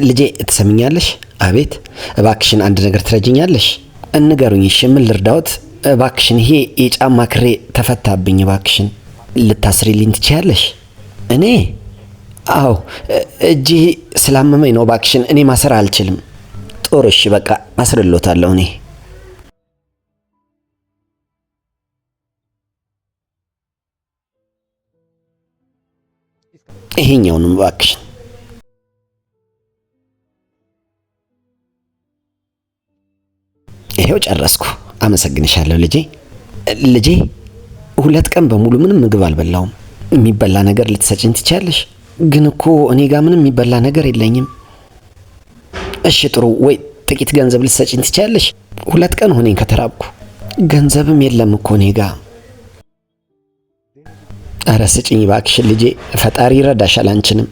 ልጄ ትሰምኛለሽ? አቤት። እባክሽን አንድ ነገር ትረጅኛለሽ? እንገሩኝ። እሺ ምን ልርዳዎት? እባክሽን ይሄ የጫማ ክሬ ተፈታብኝ። እባክሽን ልታስሪልኝ ትችያለሽ? እኔ? አዎ እጄ ስላመመኝ ነው። እባክሽን እኔ ማሰር አልችልም። ጥሩ እሺ በቃ አስርሎታለሁ እኔ። ይሄኛውንም እባክሽን። ይሄው ጨረስኩ። አመሰግንሻለሁ ልጄ። ልጄ 2 ቀን በሙሉ ምንም ምግብ አልበላውም። የሚበላ ነገር ልትሰጪኝ ትችያለሽ? ግን እኮ እኔ ጋር ምንም የሚበላ ነገር የለኝም። እሺ ጥሩ፣ ወይ ጥቂት ገንዘብ ልትሰጪኝ ትችያለሽ? 2 ቀን ሆነኝ ከተራብኩ። ገንዘብም የለም እኮ እኔ ጋር። ኧረ ስጪኝ እባክሽን ልጄ፣ ፈጣሪ ይረዳሻል አንቺንም።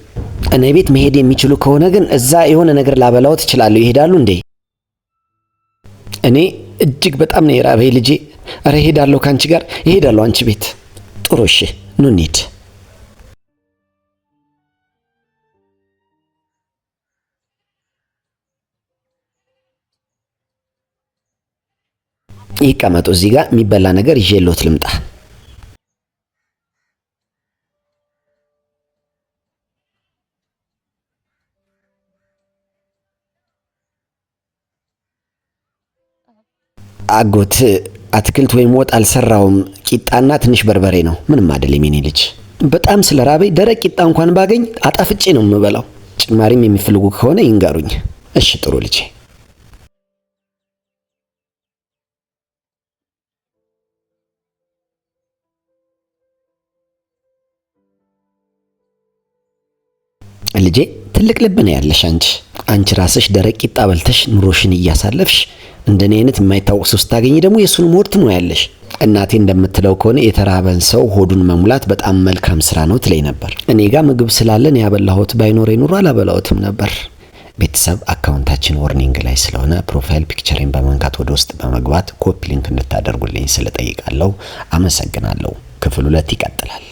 እኔ ቤት መሄድ የሚችሉ ከሆነ ግን እዛ የሆነ ነገር ላበላዎት እችላለሁ። ይሄዳሉ እንዴ? እኔ እጅግ በጣም ነው የራበኝ ልጄ። ኧረ እሄዳለሁ፣ ከአንቺ ጋር እሄዳለሁ አንቺ ቤት። ጥሩ እሺ ኑ እንሂድ። ይቀመጡ። እዚህ ጋር የሚበላ ነገር ይዤልዎት ልምጣ። አጎት አትክልት ወይም ወጥ አልሰራውም። ቂጣና ትንሽ በርበሬ ነው። ምንም አይደለም የኔ ልጅ። በጣም ስለራበኝ ደረቅ ቂጣ እንኳን ባገኝ አጣፍጬ ነው የምበላው። ጭማሪም የሚፈልጉ ከሆነ ይንገሩኝ። እሺ ጥሩ ልጄ። ልጄ ትልቅ ልብ ነው ያለሽ አንቺ ራስሽ ደረቅ ቂጣ በልተሽ ኑሮሽን እያሳለፍሽ እንደኔ አይነት የማይታወቅ ሰው ስታገኝ ደግሞ የሱን ሞት ትሞያለሽ። እናቴ እንደምትለው ከሆነ የተራበን ሰው ሆዱን መሙላት በጣም መልካም ስራ ነው ትለኝ ነበር። እኔ ጋር ምግብ ስላለን ያበላሁት ባይኖር ኑሮ አላበላሁትም ነበር። ቤተሰብ አካውንታችን ዋርኒንግ ላይ ስለሆነ ፕሮፋይል ፒክቸሬን በመንካት ወደ ውስጥ በመግባት ኮፒ ሊንክ እንድታደርጉልኝ ስለጠይቃለሁ። አመሰግናለሁ። ክፍል 2 ይቀጥላል።